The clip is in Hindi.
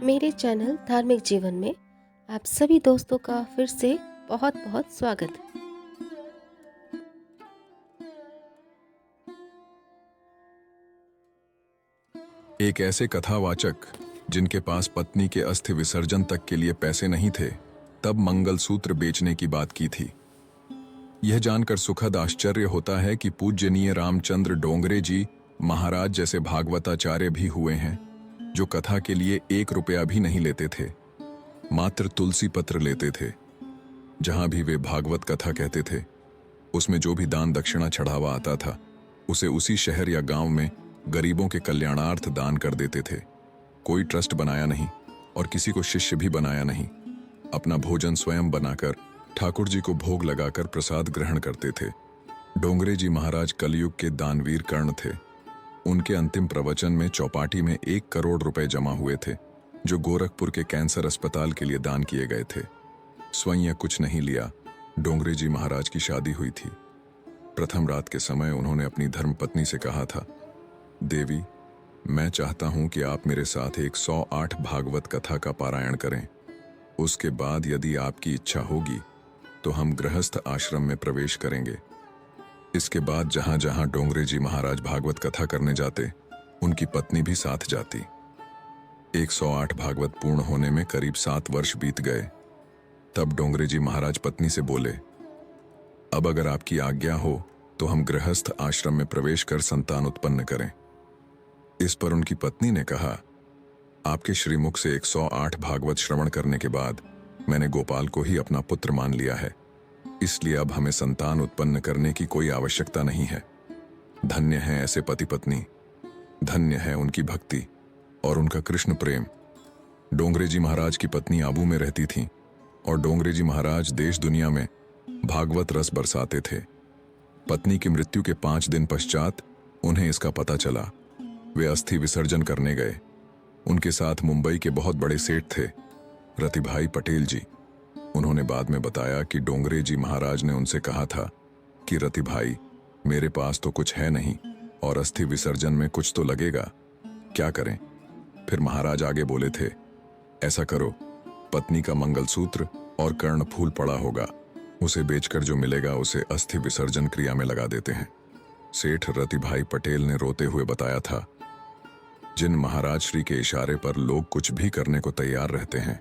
मेरे चैनल धार्मिक जीवन में आप सभी दोस्तों का फिर से बहुत बहुत स्वागत है। एक ऐसे कथावाचक जिनके पास पत्नी के अस्थि विसर्जन तक के लिए पैसे नहीं थे, तब मंगलसूत्र बेचने की बात की थी। यह जानकर सुखद आश्चर्य होता है कि पूज्यनीय रामचंद्र डोंगरे जी महाराज जैसे भागवताचार्य भी हुए हैं, जो कथा के लिए 1 रुपया भी नहीं लेते थे, मात्र तुलसी पत्र लेते थे। जहां भी वे भागवत कथा कहते थे, उसमें जो भी दान दक्षिणा चढ़ावा आता था, उसे उसी शहर या गांव में गरीबों के कल्याणार्थ दान कर देते थे। कोई ट्रस्ट बनाया नहीं और किसी को शिष्य भी बनाया नहीं। अपना भोजन स्वयं बनाकर ठाकुर जी को भोग लगाकर प्रसाद ग्रहण करते थे। डोंगरे जी महाराज कलयुग के दानवीर कर्ण थे। उनके अंतिम प्रवचन में चौपाटी में 1 करोड़ रुपए जमा हुए थे, जो गोरखपुर के कैंसर अस्पताल के लिए दान किए गए थे। स्वयं यह कुछ नहीं लिया। डोंगरे जी महाराज की शादी हुई थी। प्रथम रात के समय उन्होंने अपनी धर्मपत्नी से कहा था, देवी, मैं चाहता हूं कि आप मेरे साथ 108 भागवत कथा का पारायण करें। उसके बाद यदि आपकी इच्छा होगी तो हम गृहस्थ आश्रम में प्रवेश करेंगे। इसके बाद जहां जहां डोंगरे जी महाराज भागवत कथा करने जाते, उनकी पत्नी भी साथ जाती। 108 भागवत पूर्ण होने में करीब 7 वर्ष बीत गए। तब डोंगरे जी महाराज पत्नी से बोले, अब अगर आपकी आज्ञा हो तो हम गृहस्थ आश्रम में प्रवेश कर संतान उत्पन्न करें। इस पर उनकी पत्नी ने कहा, आपके श्रीमुख से 108 भागवत श्रवण करने के बाद मैंने गोपाल को ही अपना पुत्र मान लिया है, इसलिए अब हमें संतान उत्पन्न करने की कोई आवश्यकता नहीं है। धन्य है ऐसे पति पत्नी, धन्य है उनकी भक्ति और उनका कृष्ण प्रेम। डोंगरे जी महाराज की पत्नी आबू में रहती थीं और डोंगरे जी महाराज देश दुनिया में भागवत रस बरसाते थे। पत्नी की मृत्यु के 5 दिन पश्चात उन्हें इसका पता चला। वे अस्थि विसर्जन करने गए। उनके साथ मुंबई के बहुत बड़े सेठ थे, रतिभाई पटेल जी। उन्होंने बाद में बताया कि डोंगरे जी महाराज ने उनसे कहा था कि रतिभाई, मेरे पास तो कुछ है नहीं और अस्थि विसर्जन में कुछ तो लगेगा, क्या करें? फिर महाराज आगे बोले थे, ऐसा करो, पत्नी का मंगलसूत्र और कर्णफूल पड़ा होगा, उसे बेचकर जो मिलेगा उसे अस्थि विसर्जन क्रिया में लगा देते हैं। सेठ रतिभाई पटेल ने रोते हुए बताया था, जिन महाराज श्री के इशारे पर लोग कुछ भी करने को तैयार रहते हैं,